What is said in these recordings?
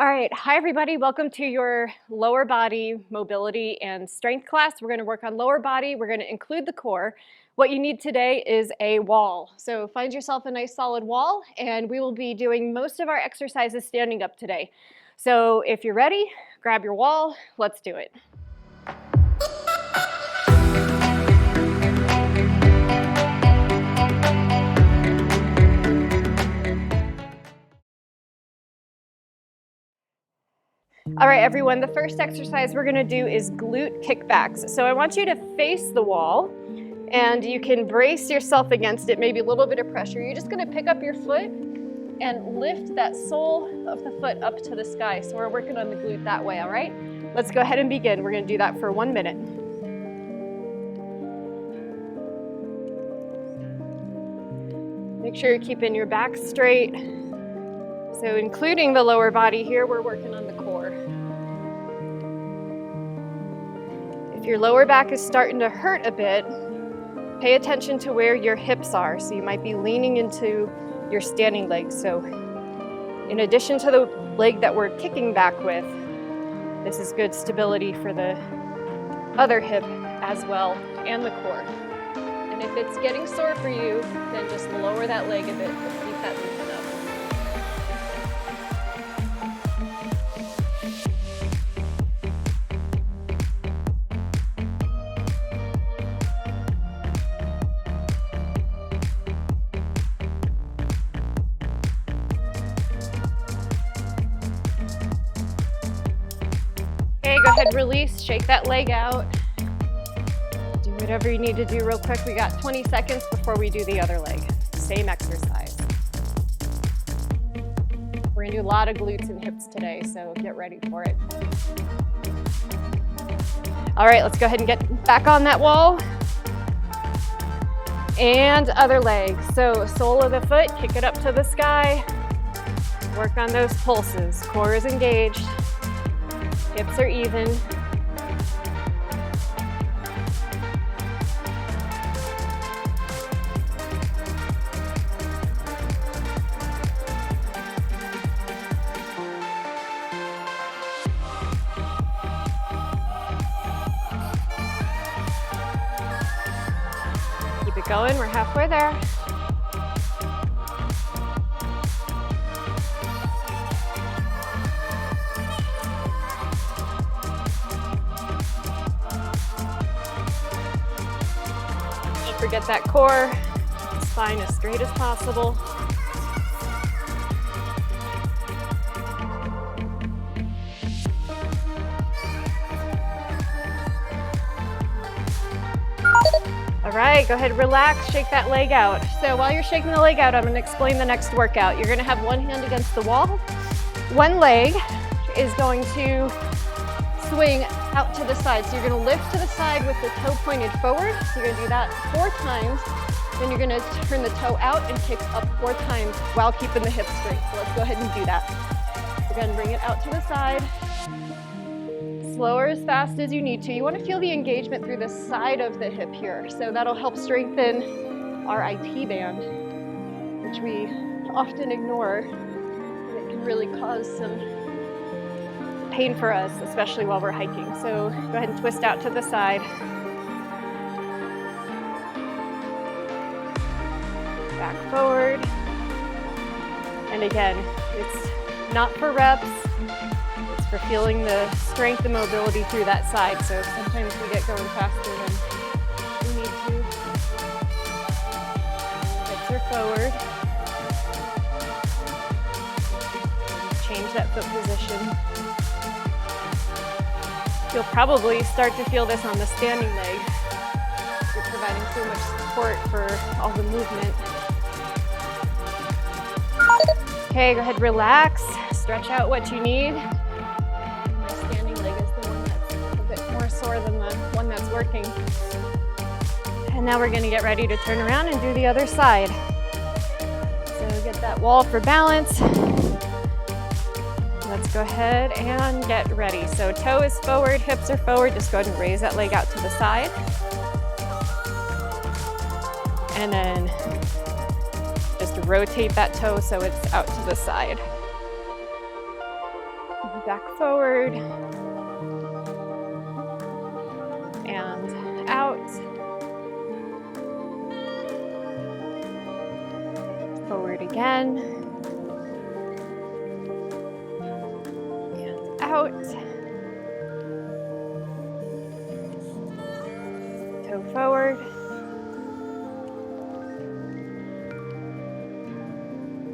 All right, hi everybody. Welcome to your lower body mobility and strength class. We're going to work on lower body. We're going to include the core. What you need today is a wall. So find yourself a nice solid wall, and we will be doing most of our exercises standing up today. So if you're ready, grab your wall. Let's do it. All right, everyone, the first exercise we're gonna do is glute kickbacks. So I want you to face the wall, and you can brace yourself against it, maybe a little bit of pressure. You're just gonna pick up your foot and lift that sole of the foot up to the sky. So we're working on the glute that way, all right? Let's go ahead and begin. We're gonna do that for 1 minute. Make sure you're keeping your back straight. So including the lower body here, we're working on the core. If your lower back is starting to hurt a bit, pay attention to where your hips are. So you might be leaning into your standing leg. So in addition to the leg that we're kicking back with, this is good stability for the other hip as well, and the core. And if it's getting sore for you, then just lower that leg a bit, but keep that movement up. Okay, go ahead, release, shake that leg out. Do whatever you need to do real quick. We got 20 seconds before we do the other leg. Same exercise. We're gonna do a lot of glutes and hips today, so get ready for it. All right, let's go ahead and get back on that wall. And other leg. So sole of the foot, kick it up to the sky. Work on those pulses. Core is engaged. Hips are even. Keep it going, we're halfway there. Forget that core, spine as straight as possible. All right, go ahead, relax, shake that leg out. So while you're shaking the leg out, I'm gonna explain the next workout. You're gonna have one hand against the wall. One leg is going to swing out to the side. So you're gonna lift to the side with the toe pointed forward. So you're gonna do that 4 times. Then you're gonna turn the toe out and kick up 4 times while keeping the hips straight. So let's go ahead and do that. Again, bring it out to the side. Slower as fast as you need to. You wanna feel the engagement through the side of the hip here. So that'll help strengthen our IT band, which we often ignore. It can really cause some pain for us, especially while we're hiking. So go ahead and twist out to the side. Back forward. And again, it's not for reps, it's for feeling the strength and mobility through that side. So sometimes we get going faster than we need to. Hips are forward. Change that foot position. You'll probably start to feel this on the standing leg. You're providing so much support for all the movement. Okay, go ahead, relax. Stretch out what you need. My standing leg is the one that's a bit more sore than the one that's working. And now we're gonna get ready to turn around and do the other side. So get that wall for balance. Let's go ahead and get ready. So toe is forward, hips are forward. Just go ahead and raise that leg out to the side. And then just rotate that toe so it's out to the side. Back forward. And out. Forward again. And out. Toe forward.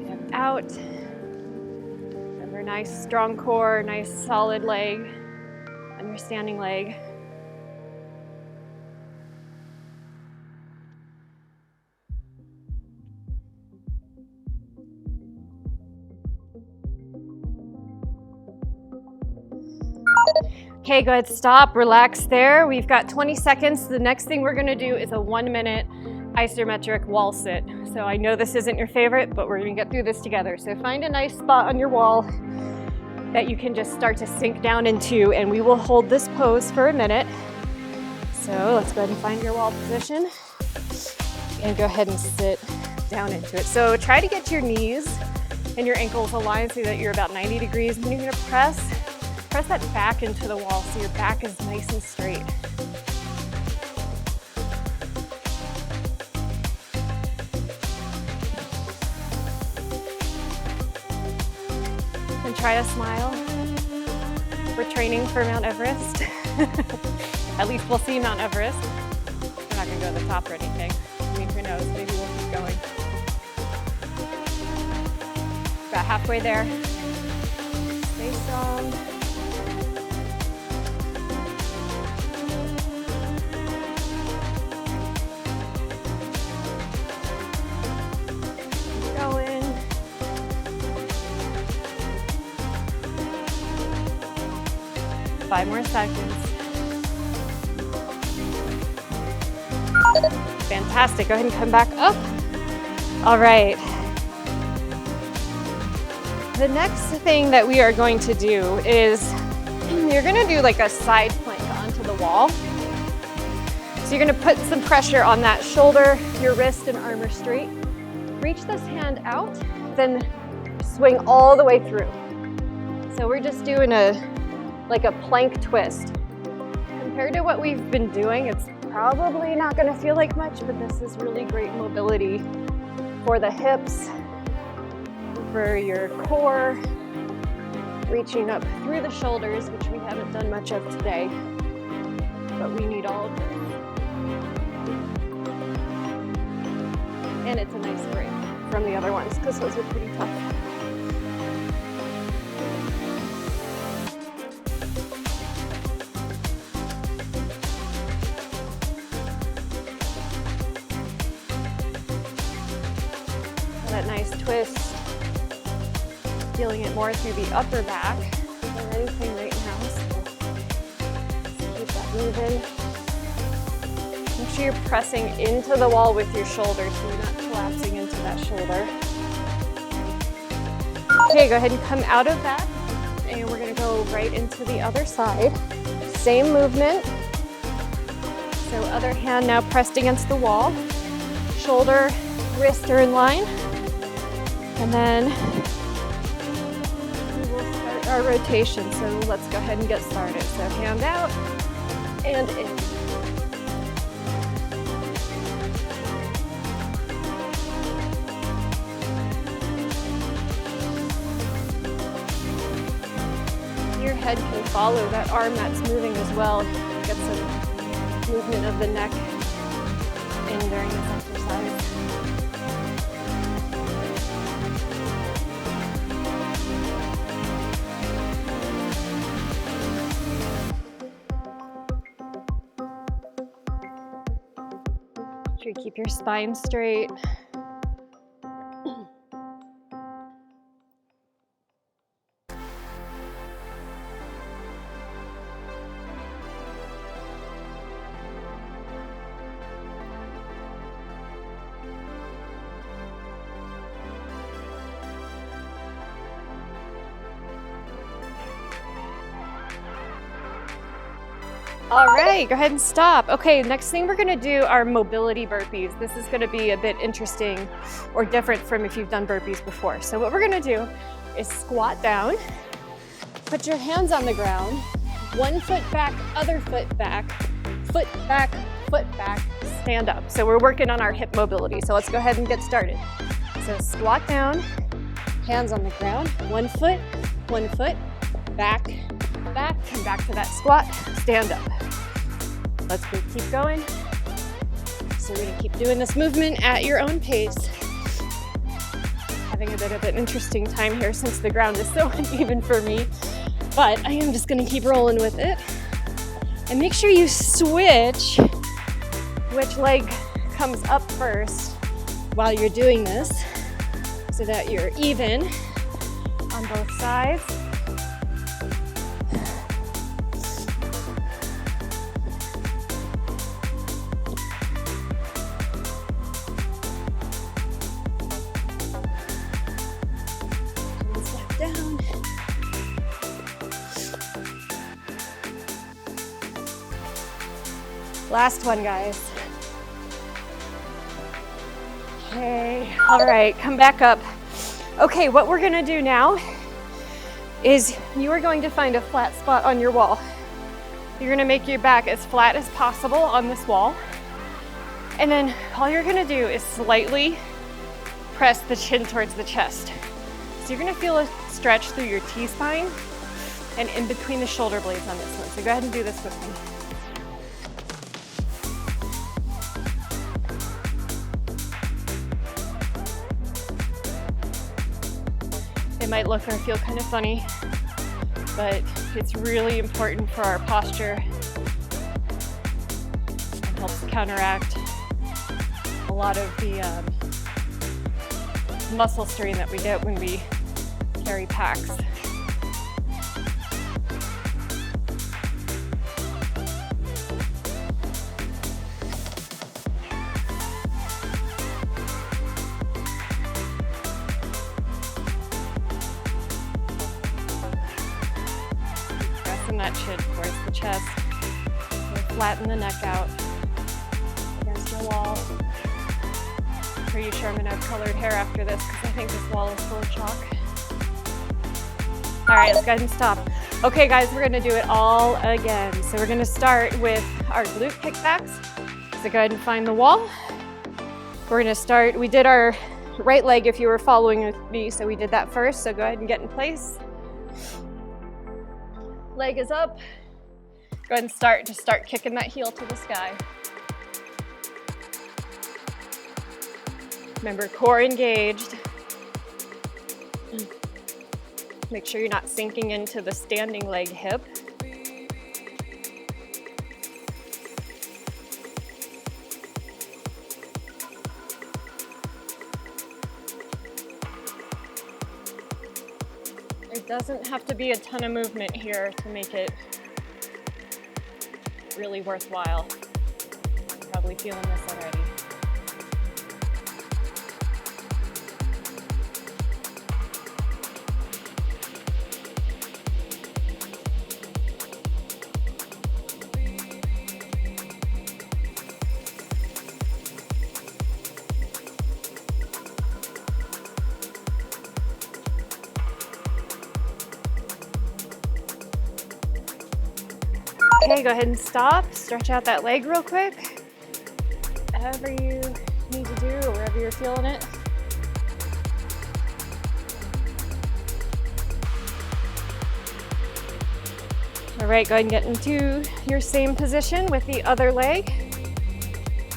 And out. Remember, nice strong core, nice solid leg, understanding leg. Okay, go ahead, stop, relax there. We've got 20 seconds. The next thing we're gonna do is a 1-minute isometric wall sit. So I know this isn't your favorite, but we're gonna get through this together. So find a nice spot on your wall that you can just start to sink down into, and we will hold this pose for a minute. So let's go ahead and find your wall position and go ahead and sit down into it. So try to get your knees and your ankles aligned so that you're about 90 degrees. And you're gonna press that back into the wall so your back is nice and straight. And try to smile. We're training for Mount Everest. At least we'll see Mount Everest. We're not gonna go to the top or anything. I mean, who knows, maybe we'll keep going. About halfway there. Stay strong. Going. 5 more seconds. Fantastic. Go ahead and come back up. All right. The next thing that we are going to do is you're going to do like a side plank onto the wall. So you're going to put some pressure on that shoulder, your wrist, and arm are straight. Reach this hand out, then swing all the way through. So we're just doing like a plank twist. Compared to what we've been doing, it's probably not gonna feel like much, but this is really great mobility for the hips, for your core, reaching up through the shoulders, which we haven't done much of today, but we need all of this. And it's a nice break from the other ones because those are pretty tough. That nice twist, feeling it more through the upper back than anything right now. So keep that moving. Make sure you're pressing into the wall with your shoulder so you're not collapsing into that shoulder. Okay, go ahead and come out of that, and we're gonna go right into the other side. Same movement. So other hand now pressed against the wall. Shoulder, wrist are in line. And then we will start our rotation. So let's go ahead and get started. So hand out and in. Your head can follow that arm that's moving as well. Get some movement of the neck in during this exercise. Keep your spine straight. All right, go ahead and stop. Okay, next thing we're gonna do are mobility burpees. This is gonna be a bit interesting or different from if you've done burpees before. So what we're gonna do is squat down. Put your hands on the ground, one foot back, other foot back, foot back, foot back, stand up. So we're working on our hip mobility. So let's go ahead and get started. So squat down, hands on the ground, one foot, back, back, come back to that squat, stand up. Let's keep going. So we're gonna keep doing this movement at your own pace. Having a bit of an interesting time here since the ground is so uneven for me, but I am just gonna keep rolling with it. And make sure you switch which leg comes up first while you're doing this so that you're even on both sides. Step down. Last one, guys. Okay, all right, come back up. Okay, what we're gonna do now is you are going to find a flat spot on your wall. You're gonna make your back as flat as possible on this wall. And then all you're gonna do is slightly press the chin towards the chest. So you're gonna feel a stretch through your T-spine and in between the shoulder blades on this one. So go ahead and do this with me. It might look or feel kind of funny, but it's really important for our posture. It helps counteract a lot of the muscle strain that we get when we carry packs. That chin towards the chest. Flatten the neck out against the wall. Pretty sure I'm gonna have colored hair after this because I think this wall is full of chalk. All right, let's go ahead and stop. Okay, guys, we're gonna do it all again. So we're gonna start with our glute kickbacks. So go ahead and find the wall. We're gonna start, we did our right leg if you were following with me, so we did that first. So go ahead and get in place. Leg is up. Go ahead and start kicking that heel to the sky. Remember, core engaged. Make sure you're not sinking into the standing leg hip. It doesn't have to be a ton of movement here to make it really worthwhile. You're probably feeling this already. Okay, go ahead and stop. Stretch out that leg real quick. Whatever you need to do or wherever you're feeling it. All right, go ahead and get into your same position with the other leg.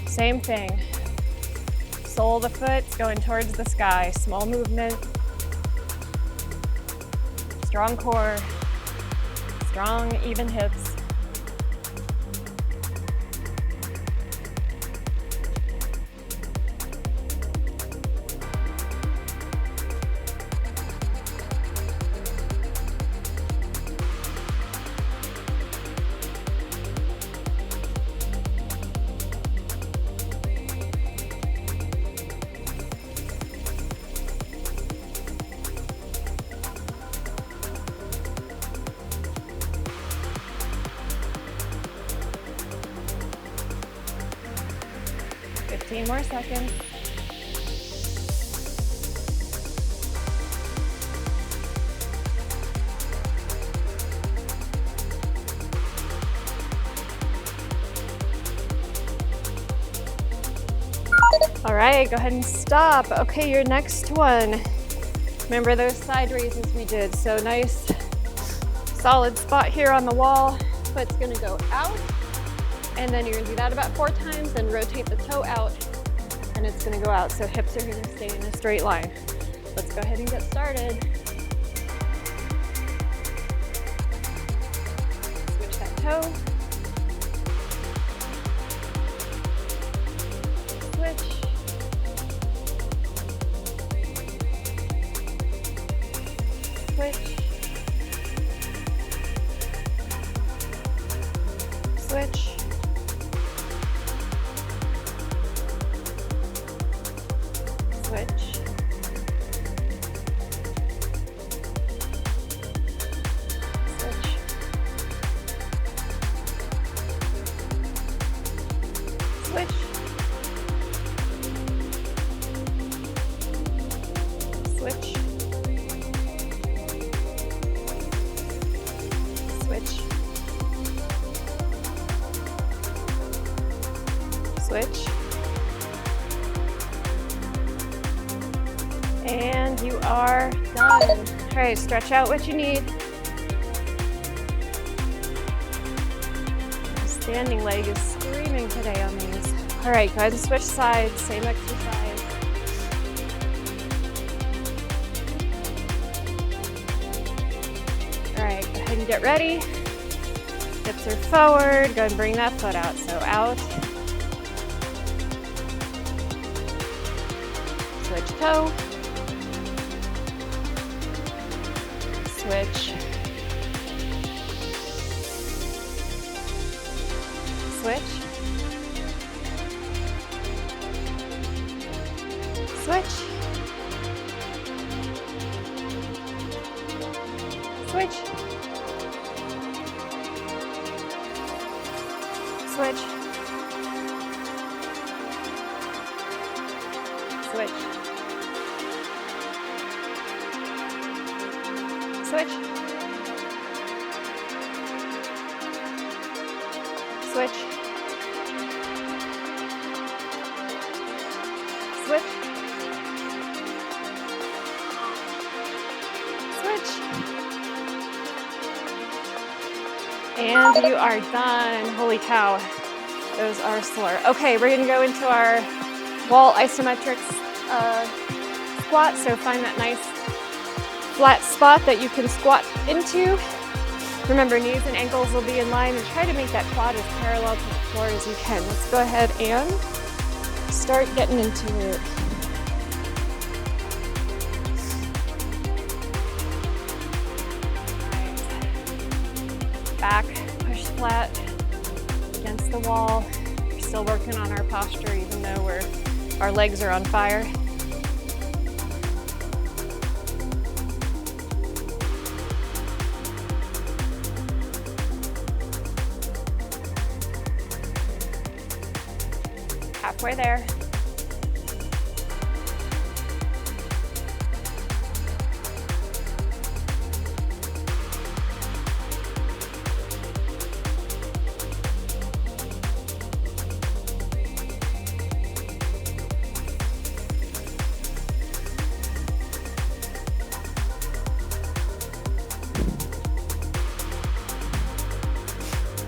Same thing. Sole of the foot's going towards the sky. Small movement. Strong core. Strong, even hips. More seconds. All right, go ahead and stop. Okay, your next one. Remember those side raises we did. So nice, solid spot here on the wall. Foot's gonna go out. And then you're gonna do that about 4 times, then rotate the toe out, and it's gonna go out. So hips are gonna stay in a straight line. Let's go ahead and get started. Switch that toe. Switch. Switch. Switch. Switch. Switch. Switch. Switch. Switch. And you are done. All right, stretch out what you need. Standing leg is screaming today on these. All right, go ahead and switch sides, same exercise. All right, go ahead and get ready. Hips are forward, go ahead and bring that foot out. So out. Switch toe. Switch. Switch. Switch. Switch. Switch. Switch. Switch. Switch. Switch. Switch. And you are done. Holy cow. Those are sore. Okay, we're gonna go into our wall isometrics squat. So find that nice flat spot that you can squat into. Remember, knees and ankles will be in line, and try to make that quad as parallel to the floor as you can. Let's go ahead and start getting into it. Back, push flat against the wall. We're still working on our posture, even though our legs are on fire. Halfway there.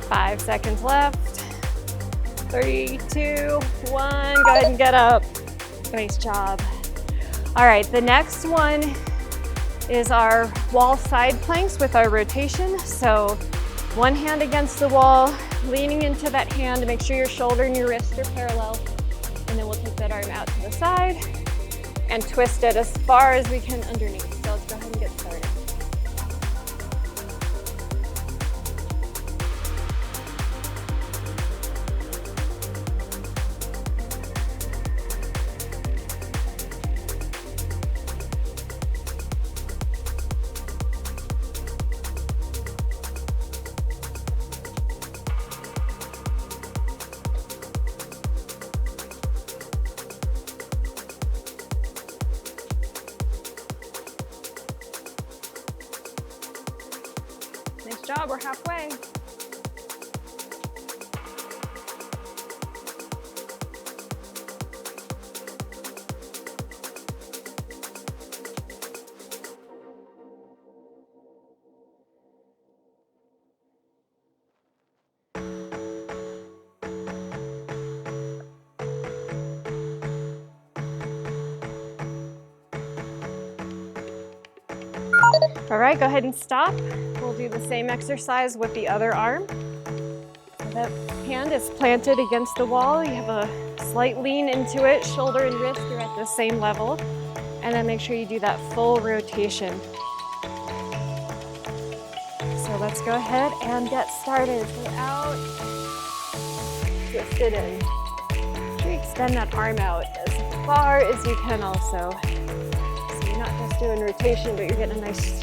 Five seconds left. 3, 2, 1, go ahead and get up. Nice job. All right, the next one is our wall side planks with our rotation. So one hand against the wall, leaning into that hand to make sure your shoulder and your wrist are parallel. And then we'll take that arm out to the side and twist it as far as we can underneath. So let's go ahead and get started. Nice job, we're halfway. All right, go ahead and stop. We'll do the same exercise with the other arm. So that hand is planted against the wall. You have a slight lean into it. Shoulder and wrist are at the same level. And then make sure you do that full rotation. So let's go ahead and get started. So out, twist it in. Make sure you extend that arm out as far as you can also. So you're not just doing rotation, but you're getting a nice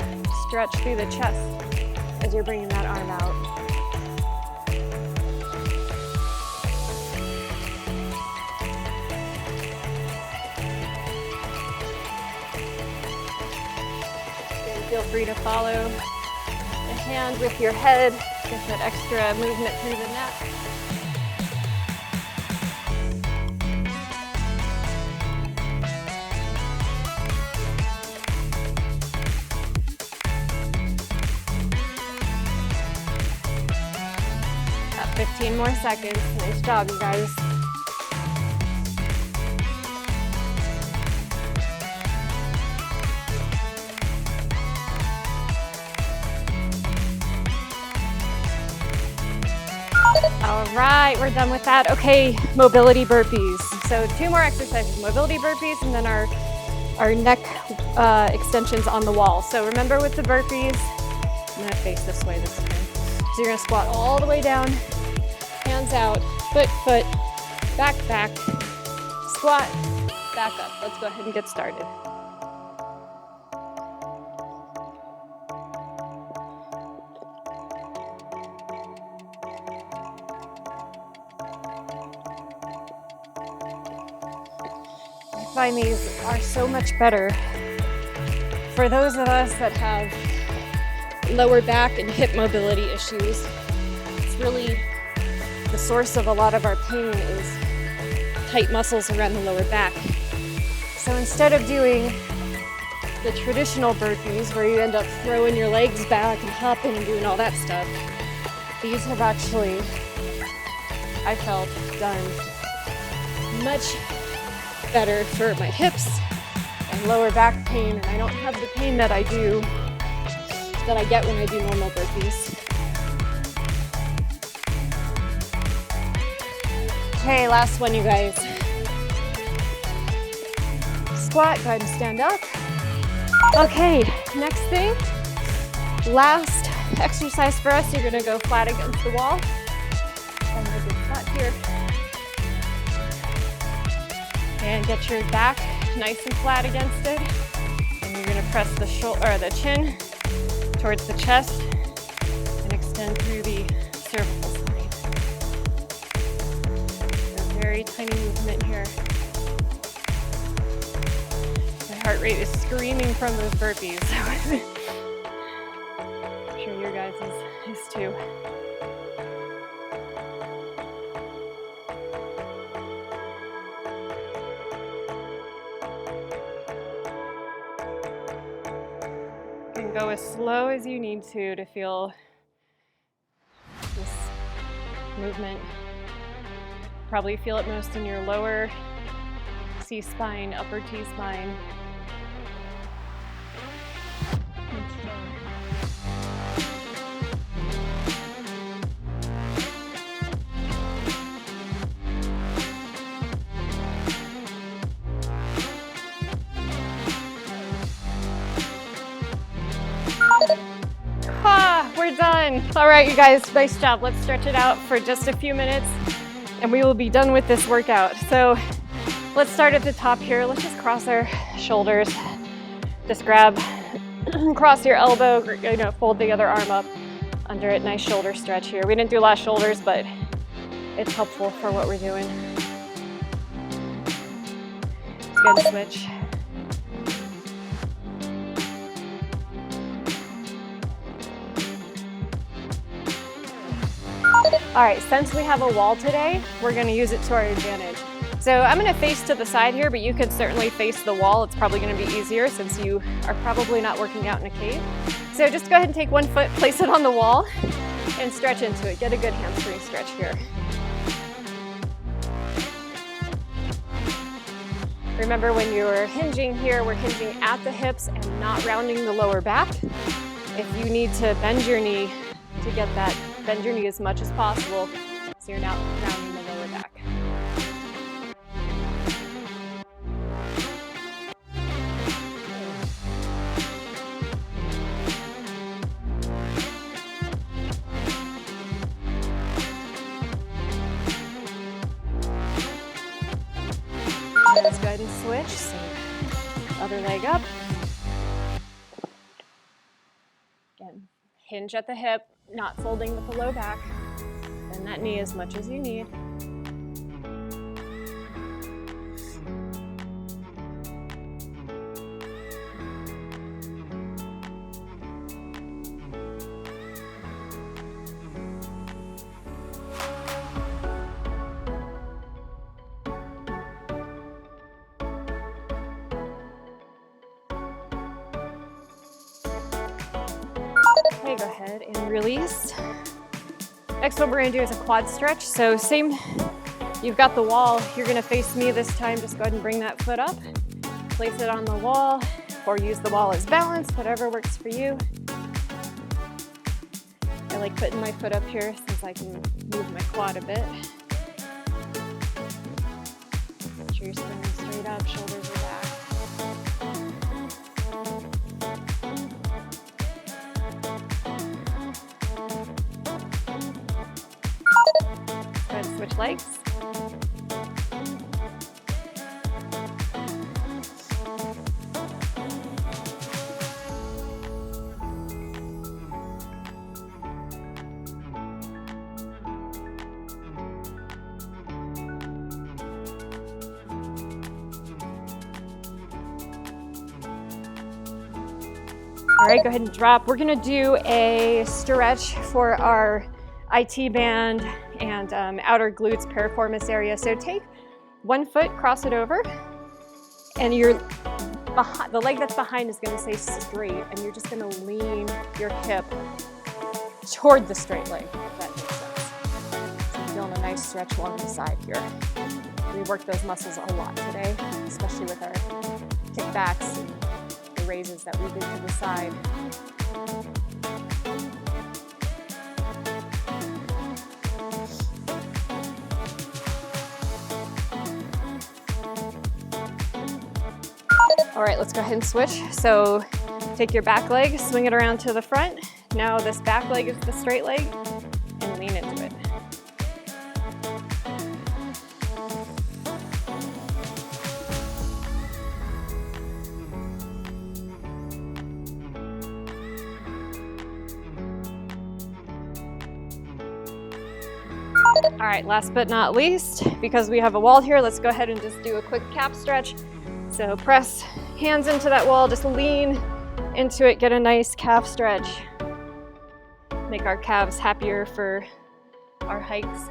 stretch through the chest as you're bringing that arm out. And feel free to follow the hand with your head, get that extra movement through the neck. About 15 more seconds. Nice job, you guys. All right, we're done with that. Okay, mobility burpees. So 2 more exercises, mobility burpees, and then our neck extensions on the wall. So remember with the burpees, I'm gonna face this way this time. So you're gonna squat all the way down, hands out, foot, back, squat, back up. Let's go ahead and get started. I find these are so much better for those of us that have lower back and hip mobility issues. It's really the source of a lot of our pain is tight muscles around the lower back. So instead of doing the traditional burpees where you end up throwing your legs back and hopping and doing all that stuff, these have actually, I felt, done much better for my hips and lower back pain, and I don't have the pain that I get when I do normal burpees. Okay, last one, you guys. Squat, go ahead and stand up. Okay, next thing, last exercise for us, you're gonna go flat against the wall. I'm gonna do flat here. And get your back nice and flat against it. And you're gonna press the shoulder or the chin towards the chest and extend through the cervical spine. A very tiny movement here. My heart rate is screaming from those burpees. I'm sure your guys is too. Go as slow as you need to feel this movement. Probably feel it most in your lower C-spine, upper T-spine. We're done. All right, you guys, nice job. Let's stretch it out for just a few minutes and we will be done with this workout. So let's start at the top here. Let's just cross our shoulders. Just grab, cross your elbow, fold the other arm up under it. Nice shoulder stretch here. We didn't do a lot of shoulders, but it's helpful for what we're doing. Let's go and switch. All right, since we have a wall today, we're gonna use it to our advantage. So I'm gonna face to the side here, but you could certainly face the wall. It's probably gonna be easier since you are probably not working out in a cave. So just go ahead and take one foot, place it on the wall, and stretch into it. Get a good hamstring stretch here. Remember, when you're hinging here, we're hinging at the hips and not rounding the lower back. If you need to bend your knee to get that, bend your knee as much as possible so you're not rounding the lower back. Let's go ahead and switch. So, other leg up. Again, hinge at the hip, not folding with the low back. Bend that knee as much as you need. Okay, go ahead and release. Next, what we're gonna do is a quad stretch. So same, you've got the wall, you're gonna face me this time. Just go ahead and bring that foot up, place it on the wall, or use the wall as balance, whatever works for you. I like putting my foot up here since I can move my quad a bit. Make sure you're sitting straight up, shoulders are back. Go ahead and switch legs. All right, go ahead and drop. We're gonna do a stretch for our IT band and outer glutes piriformis area. So take one foot, cross it over, and the leg that's behind is gonna stay straight, and you're just gonna lean your hip toward the straight leg, if that makes sense. So I'm feeling a nice stretch along the side here. We worked those muscles a lot today, especially with our kickbacks and the raises that we did to the side. All right, let's go ahead and switch. So take your back leg, swing it around to the front. Now this back leg is the straight leg, and lean into it. All right, last but not least, because we have a wall here, let's go ahead and just do a quick calf stretch. So press hands into that wall, just lean into it, get a nice calf stretch. Make our calves happier for our hikes.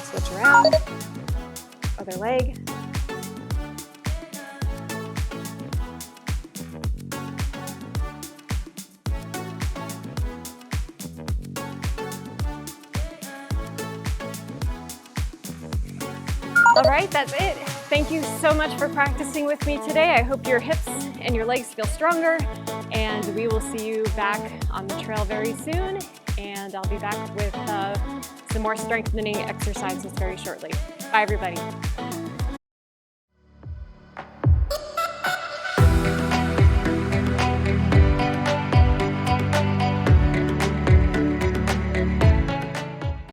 Switch around, other leg. All right, that's it. Thank you so much for practicing with me today. I hope your hips and your legs feel stronger, and we will see you back on the trail very soon. And I'll be back with some more strengthening exercises very shortly. Bye, everybody.